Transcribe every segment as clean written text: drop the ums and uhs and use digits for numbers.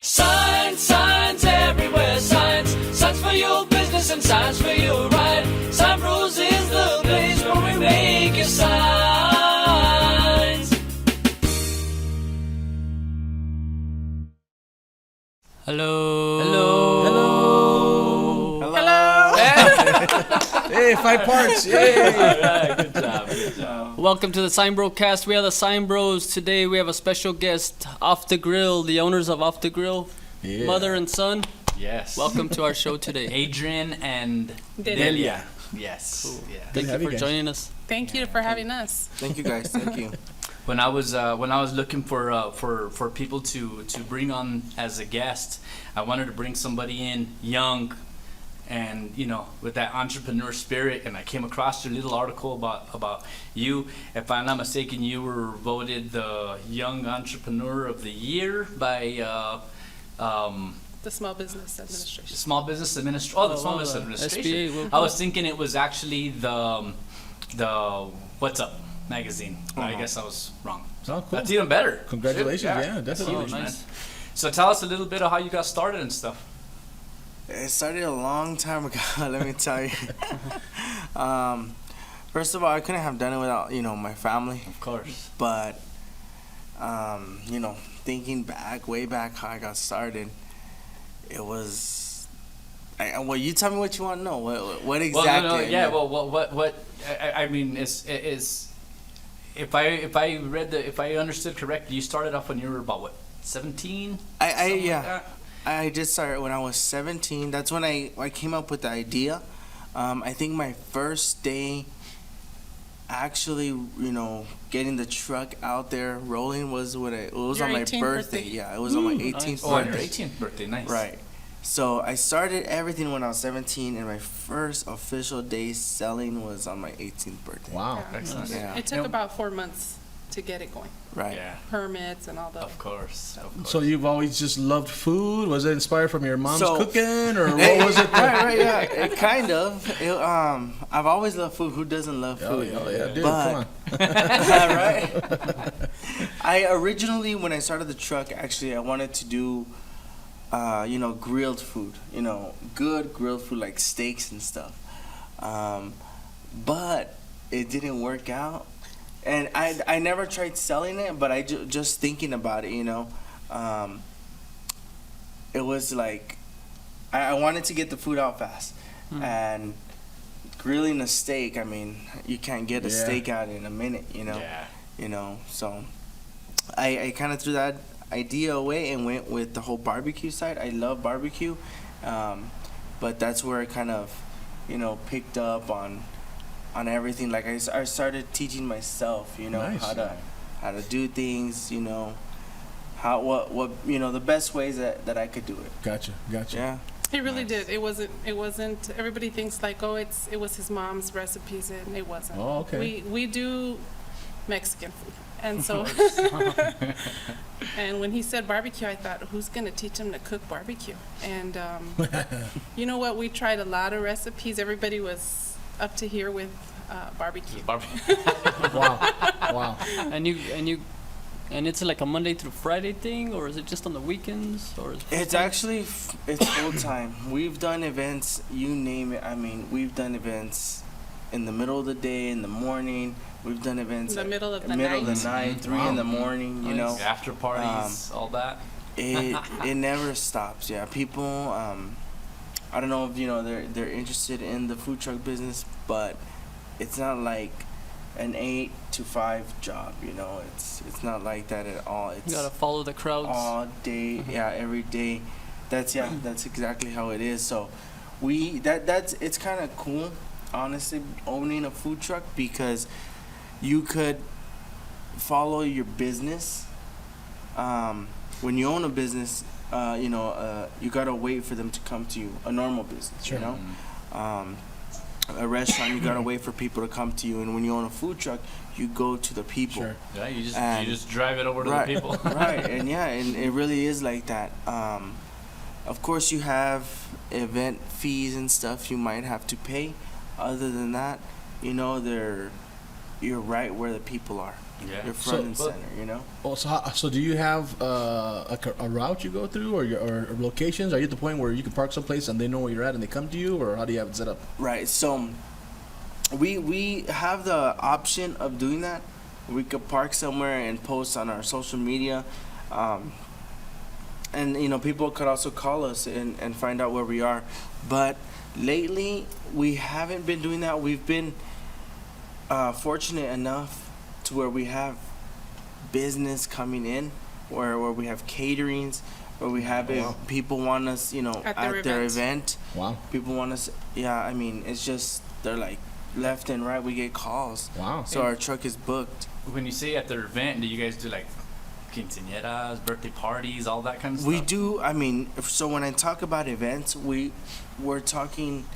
Signs everywhere, signs for your business and signs for your ride. SignBros is the place where we make your signs. Hello. Hey, 5 parts. Yay. All right, good job. Welcome to the SignBroCast. We are the SignBros. Today we have a special guest, Off the Grill, the owners of Off the Grill, mother and son. Yes. Welcome to our show today. Adrian and Delia. Yes. Cool. Yeah. Thank you for joining us. Thank you for having us. Thank you, guys. Thank you. When I was looking for people to bring on as a guest, I wanted to bring somebody in young, and with that entrepreneur spirit. And I came across your little article about you. If I'm not mistaken, you were voted the Young Entrepreneur of the Year by The Small Business Administration. Small Business Administration. Oh, the Small Business Administration. SBA, I was thinking it was actually the What's Up magazine. But I guess I was wrong. Oh, cool. That's even better. Congratulations. Shit, Yeah, definitely. Oh, Huge, man. nice. So tell us a little bit of how you got started and stuff. It started a long time ago, let me tell you. First of all, I couldn't have done it without, my family. Of course. But, thinking back, way back how I got started, it was... well, you tell me what you want to know. What exactly? Well, yeah. Well, what? I mean, is if I understood correctly, you started off when you were about what, 17? I did start when I was 17. That's when I came up with the idea. I think my first day actually, getting the truck out there rolling was on my 18th birthday. Yeah, it was on my 18th Nice. Oh, on your birthday. 18th birthday, nice. Right. So I started everything when I was 17, and my first official day selling was on my 18th birthday. Wow. Excellent. Yeah. It took about 4 months to get it going. Right. Yeah. Permits and all the... Of course. So you've always just loved food? Was it inspired from your mom's So- cooking, or what was it? Right, yeah. It kind of. I've always loved food. Who doesn't love Oh, food? yeah, dude, But- come on. Right. I originally, when I started the truck, actually, I wanted to do, grilled food. Good grilled food like steaks and stuff. But it didn't work out, and I never tried selling it. But I just thinking about it, it was like I wanted to get the food out fast, and grilling a steak. I mean, you can't get a steak out in a minute, Yeah. So I kind of threw that idea away and went with the whole barbecue side. I love barbecue, but that's where I kind of, picked up on everything. Like I started teaching myself, Nice. how to do things, what the best ways that I could do it. Gotcha. Yeah. It really did. It wasn't, everybody thinks like, oh, it was his mom's recipes, and it wasn't. Oh, okay. We do Mexican food. And so, and when he said barbecue, I thought, who's going to teach him to cook barbecue? And you know what? We tried a lot of recipes. Everybody was up to here with barbecue. Wow. And it's like a Monday through Friday thing, or is it just on the weekends, or is It's actually it's full time. We've done events, you name it. I mean, we've done events in the middle of the day, in the morning. We've done events In the at middle of the middle of the night. night, 3 in the morning. After parties, all that. It never stops. Yeah, people. I don't know if they're interested in the food truck business, but it's not like an 8 to 5 job. It's not like that at all. It's you gotta follow the crowds? all day. Yeah, every day. That's exactly how it is. So it's kind of cool, honestly, owning a food truck, because you could follow your business. When you own a business, you gotta wait for them to come to you. A normal business, Sure. A restaurant, you gotta wait for people to come to you. And when you own a food truck, you go to the people. Sure. Yeah, you And- just drive it over to Right, the people. right, and it really is like that. Of course, you have event fees and stuff you might have to pay. Other than that, you're right where the people are. Yeah. You're front and So- center, you know. Oh, so do you have a route you go through, or locations? Are you at the point where you can park someplace and they know where you're at and they come to you, or how do you have it set up? Right. So we have the option of doing that. We could park somewhere and post on our social media. And you know, people could also call us and find out where we are. But lately we haven't been doing that. We've been fortunate enough to where we have business coming in, where we have caterings, where we have Wow. people want us, you know, At at their their event. event. Wow. People want us. Yeah, I mean, it's just they're like left and right. We get calls, Wow. so our truck is booked. When you say at their event, do you guys do like quinceañeras, birthday parties, all that kind of We stuff? do. I mean, so when I talk about events, we're talking.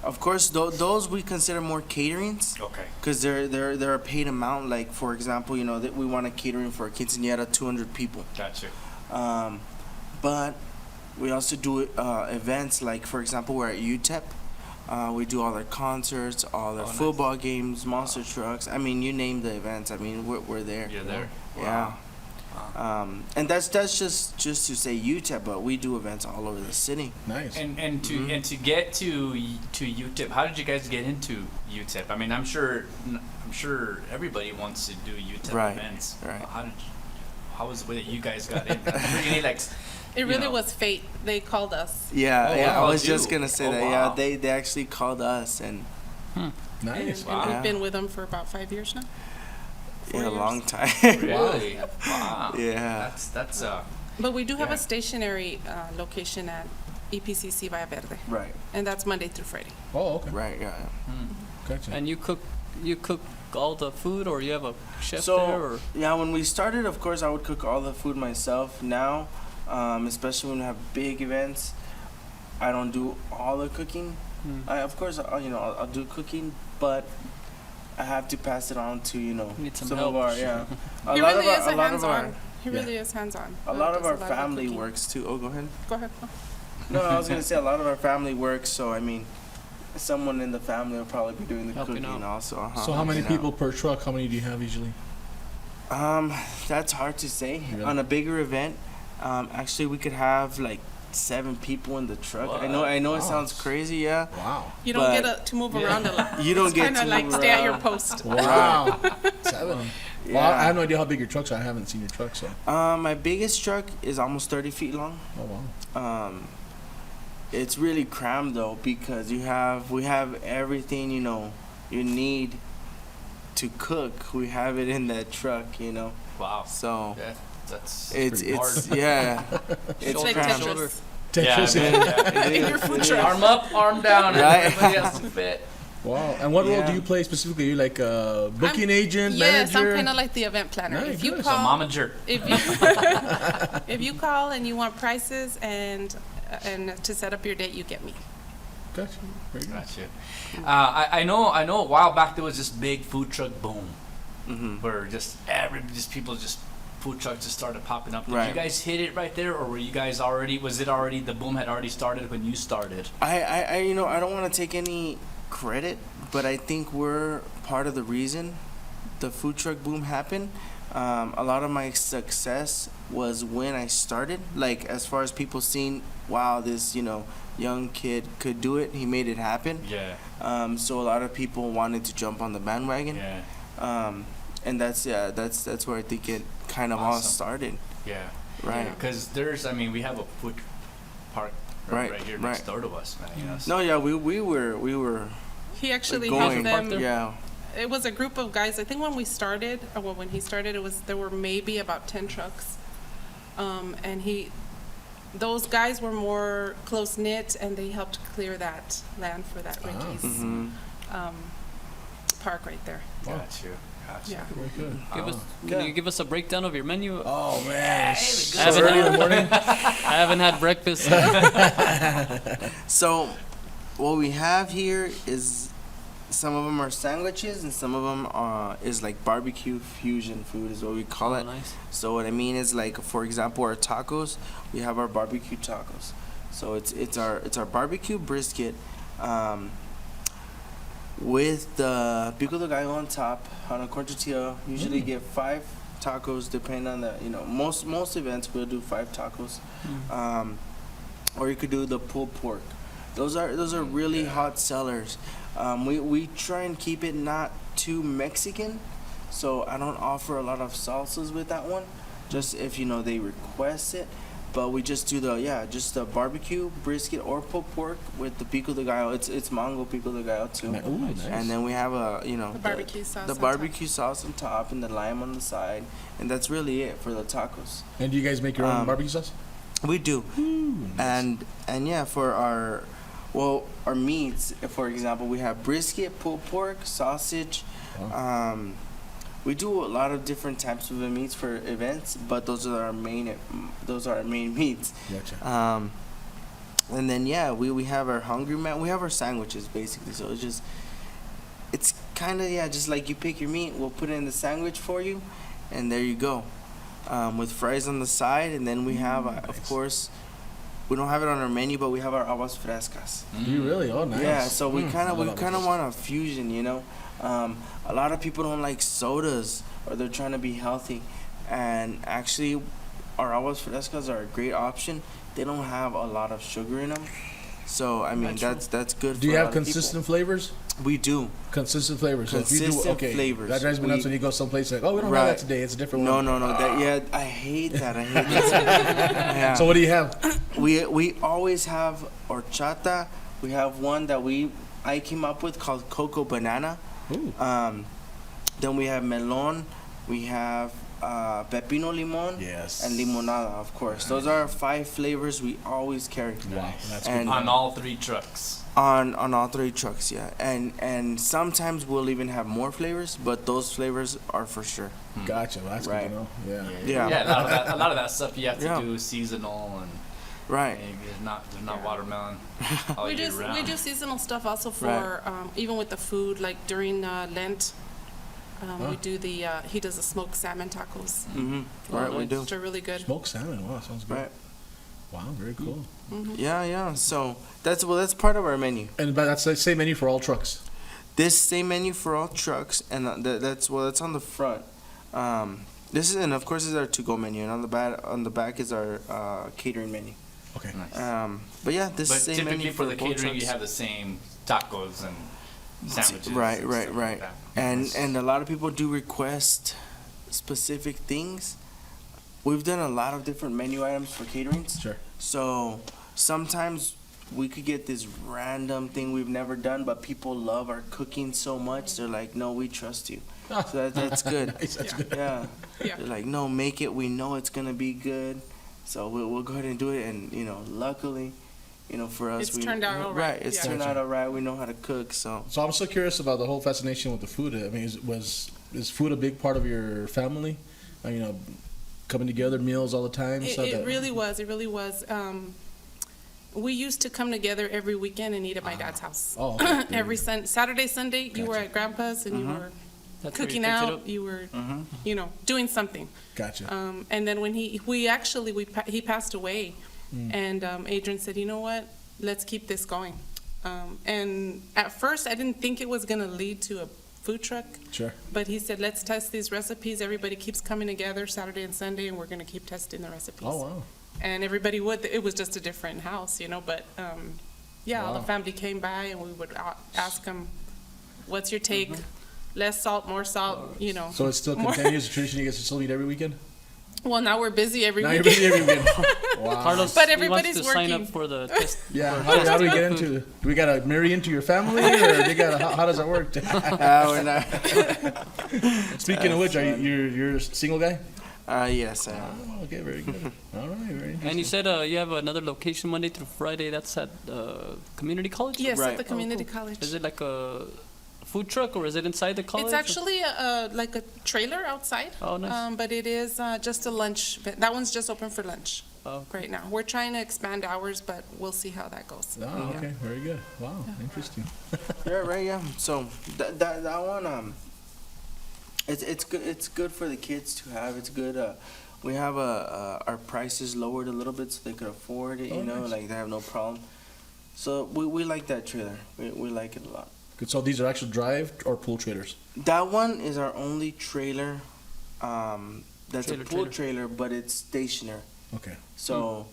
Of course, those we consider more caterings. Okay. Because they're a paid amount. Like, for example, you know, that we want a catering for a quinceañera, 200 people. Gotcha. But we also do events, like, for example, we're at UTEP. We do all their concerts, all their Oh, nice. football games, monster trucks. I mean, you name the events. I mean, we're there. You're there. Yeah. Wow. And that's just to say UTEP, but we do events all over the city. Nice. And to get to UTEP, how did you guys get into UTEP? I mean, I'm sure everybody wants to do UTEP Right, events. right. How was the way that you guys got in? Really, like, It you really know. was fate. They called us. Yeah, Oh, yeah. wow. I was They just do? gonna say Oh, that. wow. Yeah, they actually called us, and Nice. And Wow. we've been with them for about 5 years now. 4 yeah, a years. long time. Really? Wow. Yeah. That's But we do have Yeah. a stationary location at EPCC Valle Verde, Right, and that's Monday through Friday. Oh, okay. right, yeah. Gotcha. And you cook all the food, or you have a chef So there, or yeah, when we started, of course, I would cook all the food myself. Now, especially when we have big events, I don't do all the cooking. Of course, I'll do cooking, but I have to pass it on to Need some some help. of our yeah. He really is a hands-on. He yeah. really is hands-on. A lot of Does our the family cooking. works too. Oh, go ahead. Go ahead. No, I was gonna say a lot of our family works, so I mean, someone in the family will probably be doing the Helping cooking out. also. So how many helping out. people per truck? How many do you have usually? That's hard to say. Really? On a bigger event, actually, we could have like 7 people in the truck. I know it Wow. sounds crazy, yeah. Wow. You don't But- get to move around a lot. You don't It's get kinda to like move stay at your around. post. Wow. 7. Yeah. Well, I have no idea how big your trucks are. I haven't seen your truck, so. My biggest truck is almost 30 feet long. Oh wow. It's really crammed though because we have everything you need to cook. We have it in that truck, wow. So Yeah, that's it's pretty yeah, it's Shoulder like to crammed. shoulder. yeah, Tetris. man, yeah. It In is, your food it is. truck. Arm up, arm down, and Right. everybody has to fit. Wow. And what role Yeah. do you play specifically? Are you like a booking agent, Yes, I'm manager? kind of like the event planner. Nice, If you good. So, call, momager. if you call and you want prices and to set up your date, you get me. Gotcha. Very good. Gotcha. I know. A while back there was this big food truck boom, Mhm. where just food trucks just started popping up. Did you Right. guys hit it right there, or were you guys already? Was it already the boom had already started when you started? I I don't want to take any credit, but I think we're part of the reason the food truck boom happened. A lot of my success was when I started, like as far as people seeing, wow, this young kid could do it. He made it happen. Yeah. So a lot of people wanted to jump on the bandwagon. Yeah. And that's where I think it kind of all Awesome. started. Yeah. Right. Because we have a food park Right, right here right. next door to us, man. No, yeah, we were He actually going. had them. Yeah. It was a group of guys. I think when we started, when he started, there were maybe about 10 trucks, and those guys were more close knit, and they helped clear that land for that Ricky's Mhm. park right there. Gotcha. Yeah. Very good. Can you give us a breakdown of your menu? Oh man. So So early in the morning. I haven't had breakfast. So, what we have here is some of them are sandwiches and some of them is like barbecue fusion food is what we call Oh, it. nice. So what I mean is like, for example, our tacos, we have our barbecue tacos. So it's our barbecue brisket. with the pico de gallo on top on a corn tortilla. Usually get 5 tacos, depending on the most events we'll do 5 tacos, or you could do the pulled pork. Those are really hot sellers. We try and keep it not too Mexican, so I don't offer a lot of salsas with that one, just if they request it. But we just do the barbecue brisket or pulled pork with the pico de gallo. It's mango pico de gallo too. Ooh, nice. And then we have The barbecue sauce. the on barbecue sauce on top and the lime on the side, and that's really it for the tacos. And do you guys make your own barbecue sauce? We do. Ooh, nice. And yeah, for our meats, for example, we have brisket, pulled pork, sausage. Wow. We do a lot of different types of meats for events, but those are our main meats. Gotcha. And then we have our hungry man. We have our sandwiches basically. So it's kind of just like you pick your meat, we'll put it in the sandwich for you, and there you go. With fries on the side, and then we have of course, we don't have it on our menu, but we have our aguas frescas. Do you really? Oh, nice. Yeah, so we kind I love of want a fusion, A lot of people don't like sodas, or they're trying to be healthy, and actually, our aguas frescas are a great option. They don't have a lot of sugar in them, so I mean that's good. Do you for a have lot of consistent flavors? people. We do. Consistent flavors. So if you Consistent do, flavors. That drives me nuts when you go someplace like, oh, we don't have that today. It's a different No, one. I hate that. Yeah. So what do you have? We always have horchata. We have one that I came up with called Coco Banana. Ooh. Then we have melon. We have pepino limon. Yes. And limonada, of course. Those are 5 flavors we always carry. Wow, that's And On all 3 trucks. on all 3 trucks, yeah. And sometimes we'll even have more flavors, but those flavors are for sure. Gotcha. Well, that's Right. good to know. Yeah. Yeah. A lot of that stuff you have to Yeah. do seasonal, and Right. there's not watermelon all we year do round. we do seasonal stuff also for even with the food, like during Lent. We do he does the smoked salmon tacos, Right, we do. which are really good. Smoked salmon. Wow, sounds good. Right. Wow, very cool. Yeah. So that's part of our menu. And but that's the same menu for all trucks. This same menu for all trucks, and that's on the front. This is, and of course, is our to-go menu, and on the back is our catering menu. Okay. Nice. But yeah, this But same typically menu for the both catering, you trucks. have the same tacos and sandwiches. Right. and stuff like that. And a lot of people do request specific things. We've done a lot of different menu items for caterings. Sure. So sometimes we could get this random thing we've never done, but people love our cooking so much. They're like, no, we trust you. So that's good. Nice, that's good. Yeah. Yeah. They're like, no, make it. We know it's going to be good. So we'll go ahead and do it. And, luckily, for us. It's turned out all right. It's Yeah. turned out all right. We know how to cook. So So I'm so curious about the whole fascination with the food. I mean, is food a big part of your family? Coming together, meals all the time. It really was. It really was. We used to come together every weekend and eat at my dad's house. Oh, okay. Every Saturday, Sunday, you were Gotcha. at Grandpa's and you were That's where you cooking picked it out. up. You were, doing something. Gotcha. And then when he passed away, and Adrian said, you know what, let's keep this going. And at first, I didn't think it was going to lead to a food truck, Sure. but he said, let's test these recipes. Everybody keeps coming together Saturday and Sunday, and we're going to keep testing the recipes. Oh wow. And everybody would. It was just a different house, but all Wow. the family came by, and we would ask them, what's your take? Less salt, more salt, So it's still More- continues. A tradition you guys still meet every weekend. Well, now we're busy every Now you're weekend. busy every weekend. Wow. Carlos But he wants everybody's to sign up working. for the test. Yeah. for How do we get testing into? food. Do we gotta marry into your family, or how does that work? we're not. Speaking of which, you're a single guy? Yes, I am. Oh, okay, very good. All right, very interesting. And you said you have another location Monday through Friday. That's at community college. Yes, Right. at the community Oh, cool. college. Is it like a food truck or is it inside the college? It's actually like a trailer outside. Oh, nice. But it is just a lunch. That one's just open for lunch Oh. right now. We're trying to expand hours, but we'll see how that goes. Oh, okay, very good. Wow, interesting. Yeah, right. Yeah. So that one, it's good. It's good for the kids to have. It's good. We have our prices lowered a little bit so they could afford it. Oh, nice. Like they have no problem. So we like that trailer. We like it a lot. Good. So these are actual drive or pool trailers. That one is our only trailer. That's Trailer, a pool trailer, but it's stationary. Okay. So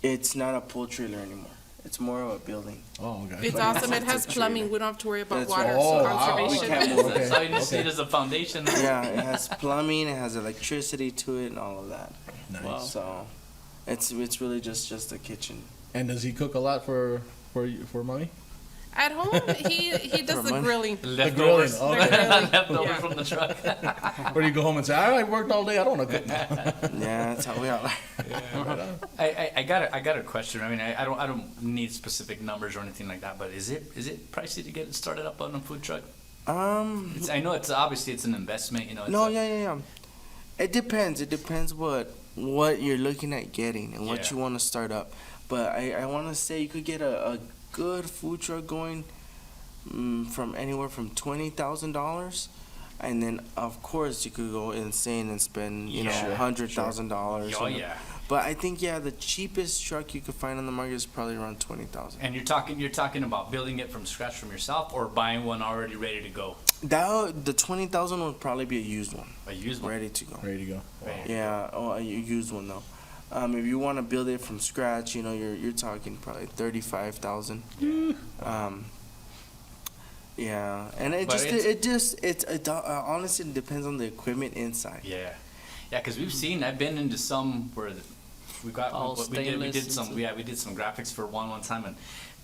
it's not a pool trailer anymore. It's more of a building. Oh, okay. It's awesome. It has plumbing. We don't have to worry about That's water right. Oh, wow. conservation. We can't move Okay. That's all you need to see it as a foundation. Yeah, it has plumbing, it has electricity to it, and all of that. Nice. Wow. So it's really just a kitchen. And does he cook a lot for mommy? At home, he does For the money. grilling. Leftovers. grilling, The grilling. Leftovers Yeah. from the truck. Or do you go home and say, I worked all day, I don't want to cook now. Yeah, that's how we are. I got a question. I mean, I don't need specific numbers or anything like that, but is it pricey to get it started up on a food truck? I know it's obviously it's an investment, you know. It's No, a- yeah. It depends. It depends what you're looking at getting and what Yeah. you want to start up. But I want to say you could get a good food truck going from anywhere from $20,000, and then of course you could go insane and spend Yeah. Sure, $100,000. Oh yeah. But I think the cheapest truck you could find on the market is probably around 20,000. And you're talking about building it from scratch from yourself or buying one already ready to go, The 20,000 would probably be a used one, a used one. ready to go. Ready to go. Right. Yeah, a used one though. If you want to build it from scratch, you're talking probably 35,000. Yeah, and But it honestly depends on the equipment inside. Yeah, because I've been into some where we got All we did stainless some and we did some graphics for one time and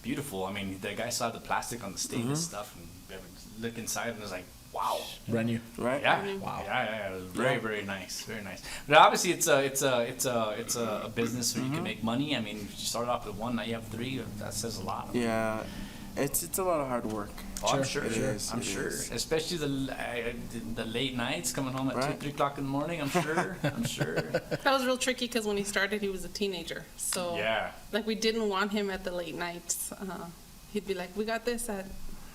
beautiful. I mean, the guy saw the plastic on the stainless stuff and look inside and was like, wow. Brand new. Right? Yeah, Wow. yeah, it was very nice, very nice. But obviously, it's a business where you can make money. I mean, if you start off with one, now you have three. That says a lot. Yeah, it's a lot of hard work. Oh, I'm sure. It is, I'm it sure. is. Especially the late nights, coming home at Right. 2, 3 o'clock in the morning. I'm sure. I'm sure. That was real tricky because when he started, he was a teenager. So Yeah. like we didn't want him at the late nights. He'd be like, "We got this at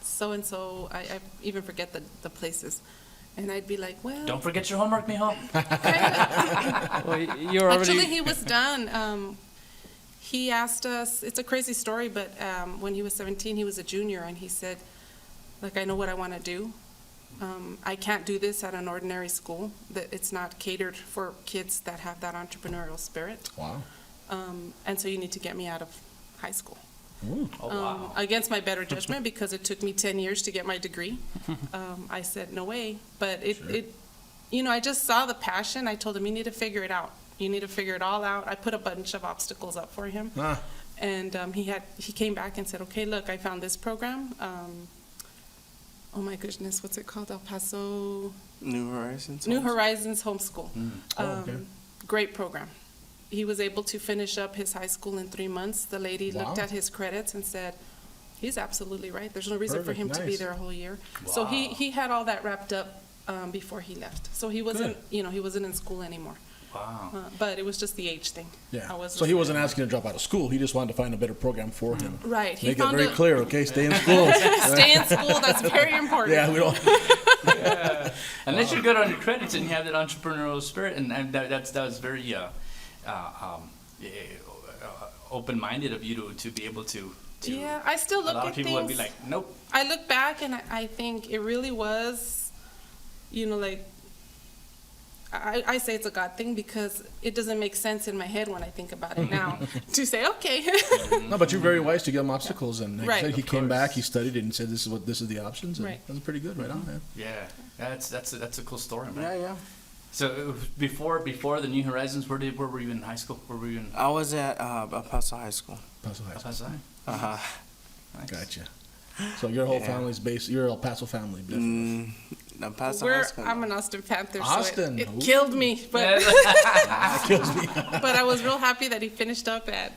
so and so." I even forget the places, and I'd be like, "Well, Don't forget your homework, mijo. Well, you're already. Actually, he was done. He asked us, it's a crazy story, but when he was 17, he was a junior, and he said, like, I know what I want to do. I can't do this at an ordinary school. That it's not catered for kids that have that entrepreneurial spirit. Wow. And so you need to get me out of high school. Ooh. Oh wow. Against my better judgment, because it took me 10 years to get my degree. I said, no way. But I just saw the passion. I told him, you need to figure it out. You need to figure it all out. I put a bunch of obstacles up for him. Ah. And he came back and said, okay, look, I found this program. Oh my goodness, what's it called? El Paso New Horizons. New Horizons Homeschool. Oh, okay. Great program. He was able to finish up his high school in 3 months. The lady looked Wow. at his credits and said, he's absolutely right. There's no reason for Perfect, him to be nice. there a whole year. So Wow. he had all that wrapped up before he left. So he wasn't, he wasn't in school anymore. Wow. But it was just the age thing. Yeah. I wasn't So he wasn't sure. asking to drop out of school. He just wanted to find a better program for him. Right. He Make it found very clear, okay? Stay in school. Stay in school. That's very important. Yeah, we don't. Unless you're good on your credits and you have that entrepreneurial spirit, and that was very open-minded of you to be able to. Yeah, I still A look lot at of people things. would be like, nope. I look back and I think it really was, like, I say it's a God thing because it doesn't make sense in my head when I think about it now to say, okay. No, but you're very wise to give him obstacles, and like Right. you said, he Of came course. back, he studied it, and said, "This is the options." And Right. That's pretty good, right on, man. Yeah, that's a cool story, man. Yeah. So before the New Horizons, where were you in high school? Where were you in? I was at El Paso High School. Paso High El School. Paso? Uh-huh. Nice. Gotcha. So your whole Yeah. family's based. You're El Paso family. Definitely. El Paso High School. I'm an Austin Panther, so Austin. it Ooh. killed me. But That kills me. but I was real happy that he finished up at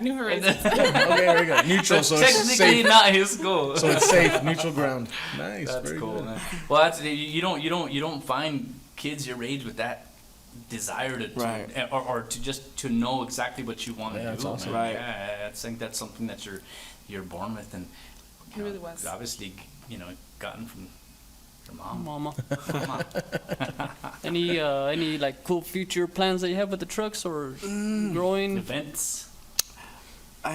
New Horizons. Okay, very good. Neutral, so it's Technically safe. not his school. So it's safe, neutral ground. Nice. That's very cool, good. man. Well, that's you don't find kids your age with that desire to Right. or to just to know exactly what you want to Yeah, do. that's awesome. Man. Right. Yeah, I think that's something that you're born with, and It really was. obviously gotten from your mom. Mama. Mama. Any like cool future plans that you have with the trucks or growing? Events. We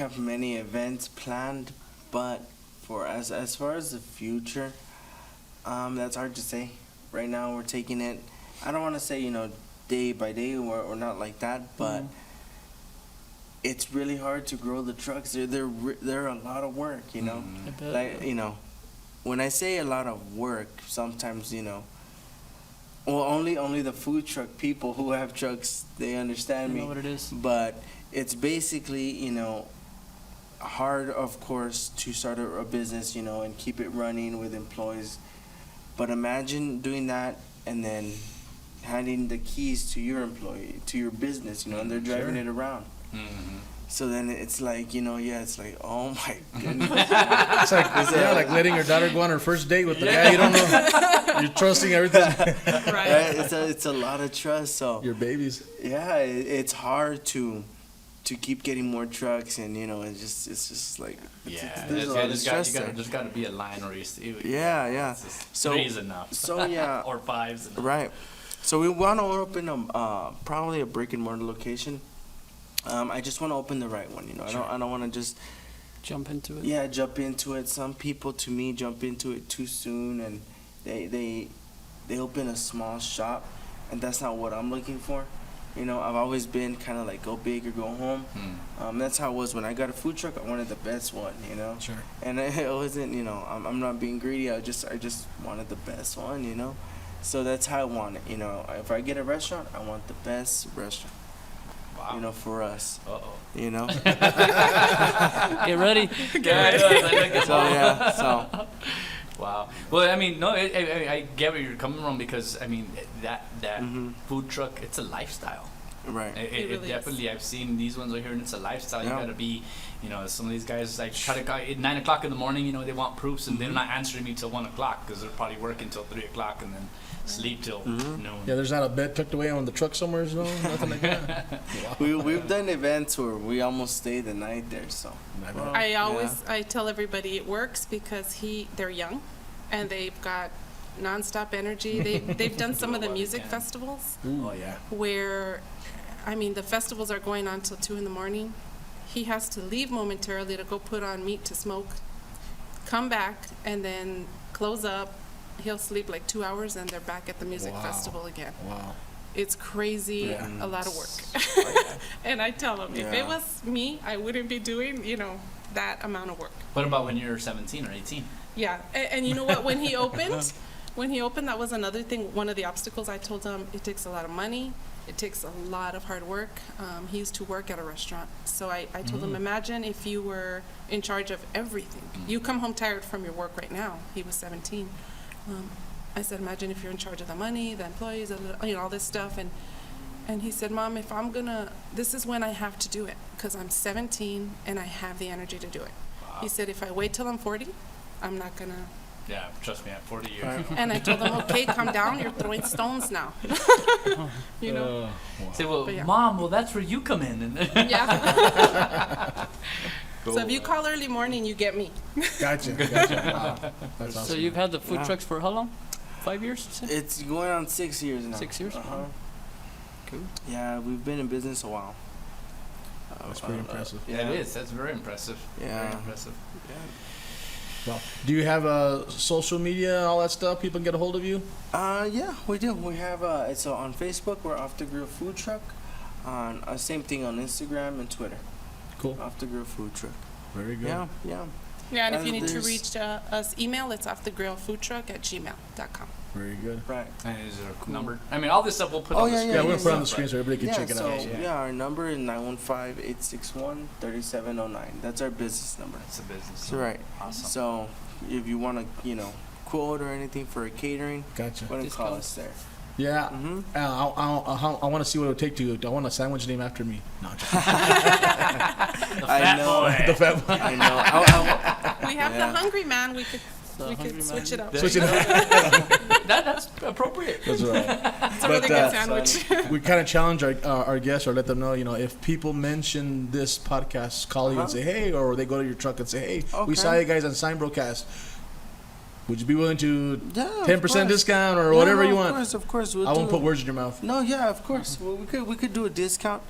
have many events planned, but for as far as the future, that's hard to say. Right now, we're taking it. I don't want to say day by day or not like that, but it's really hard to grow the trucks. They're a lot of work, I bet. Like when I say a lot of work, sometimes well, only the food truck people who have trucks, they understand You me. know what it is. But it's basically, hard, of course, to start a business, and keep it running with employees. But imagine doing that and then handing the keys to your employee, to your business, and they're driving it around. Mm-hmm. So then it's like, it's like, oh my goodness. It's like letting your daughter go on her first date with the guy you don't know. You're trusting everything. Right. It's a lot of trust. So Your babies. yeah, it's hard to keep getting more trucks, and it's just like there's a lot of stress there. There's got to be a line where Yeah. So three is enough. So yeah, or five's enough. right. So we want to open probably a brick and mortar location. I just want to open the right one. I don't want to just Jump into it. jump into it. Some people, to me, jump into it too soon, and they open a small shop, and that's not what I'm looking for. I've always been kind of like go big or go home. That's how it was when I got a food truck. I wanted the best one, Sure. and it wasn't, I'm not being greedy. I just wanted the best one, So that's how I want it. If I get a restaurant, I want the best restaurant. Wow. For us. Uh-oh. Get ready. So Wow. Well, I mean, no, I get where you're coming from, because I mean that food truck, it's a lifestyle. right. It really is. definitely, I've seen these ones right here, and it's a lifestyle. You Yeah. gotta be, some of these guys like try to call at 9 o'clock in the morning. They want proofs, and they're not answering me till 1 o'clock because they're probably working till 3 o'clock and then sleep till noon. Yeah, there's not a bed tucked away on the truck somewhere, nothing like that. We've done events where we almost stay the night there. So I tell everybody it works because they're young, and they've got nonstop energy. They've done some of the music festivals Oh yeah. where, the festivals are going on till 2 in the morning. He has to leave momentarily to go put on meat to smoke, come back, and then close up. He'll sleep like 2 hours, and they're back at the music Wow. festival again. Wow. It's crazy, Yeah. a lot of work. And I tell him, if it Yeah. was me, I wouldn't be doing, that amount of work. What about when you're 17 or 18? Yeah, and you know what? When he opened, that was another thing. One of the obstacles I told him, it takes a lot of money. It takes a lot of hard work. He used to work at a restaurant. So I told him, imagine if you were in charge of everything. You come home tired from your work right now. He was 17. I said, imagine if you're in charge of the money, the employees, all this stuff. And he said, Mom, this is when I have to do it, because I'm 17 and I have the energy to do it. Wow. He said, if I wait till I'm 40, I'm not going to. Yeah, trust me, at 40 years. And I told him, okay, calm down. You're throwing stones now. Say, well, But yeah. Mom, that's where you come in. Yeah. So if you call early morning, you get me. Gotcha. Wow. That's So awesome. you've had the food Yeah. trucks for how long? 5 years? you said? it's going on 6 years now. 6 years? Uh-huh. Cool. Yeah, we've been in business a while. That's pretty impressive. Yeah, it is. That's very impressive. Very Yeah. impressive. Well, do you have social media, all that stuff? People can get a hold of you. Yeah, we do. We have it's on Facebook. We're Off the Grill Food Truck. On same thing on Instagram and Twitter. Cool. Off the Grill Food Truck. Very good. Yeah. Yeah, and if you need to There's- reach us, email, it's offthegrillfoodtruck@gmail.com. Very good. Right. And is there a number? I mean, all this stuff we'll put Oh, on the yeah, screen. Yeah, we'll yeah, put it on yeah. the screen so everybody can check it so, out. Yeah, our number is 915-861-3709. That's our business number. It's a business. That's right. Awesome. So if you want to, quote or anything for a catering, Gotcha. go ahead and call Discount. us there. Yeah. Mm-hmm. I want to see what it would take to. I want a sandwich named after me. No, I'm just The fat boy. the fat boy. I know. We have Yeah. the Hungry Man. We could Hungry switch Man. it up. Switch it up. That's appropriate. That's right. It's a really good sandwich. We kind of challenge our guests or let them know, if people mention this podcast, call you and say, hey, or they go to your truck and say, hey, we Okay. saw you guys on SignBroCast. Would you be willing to Yeah, 10% discount or whatever you want? Of course. We'll I won't do put it. words in your mouth. No, yeah, of course. Well, we could do a discount.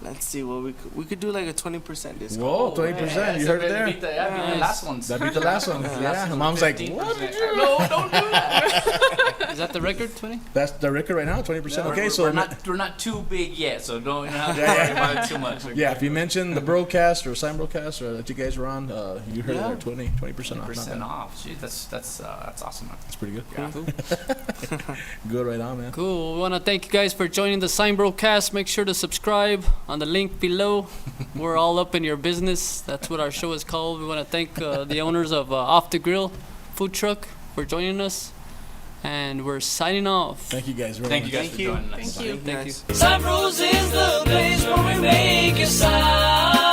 let's see what we could do like a 20% discount. Whoa, 20%. You heard it there. Beat the last ones. That beat the last one. Yeah. Mom's like, what did you? No, don't do that. Is that the record? 20? That's the record right now. 20%. Okay, we're, so we're not too big yet, so don't have to Yeah, worry yeah. about it too much. Okay? yeah, if you mention the broadcast or SignBroCast or that you guys were on, you heard Yeah. it there. 20% off. Not Percent bad. off. Gee, that's awesome. Man. That's pretty good. Yeah. Good right on, man. Cool. We want to thank you guys for joining the SignBroCast. Make sure to subscribe on the link below. We're all up in your business. That's what our show is called. We want to thank the owners of Off the Grill food truck for joining us. And we're signing off. Thank you guys very Thank much. you guys Thank for you. joining us. Thank you. Thank you. Guys. Sign Bros is the place where we make a sign.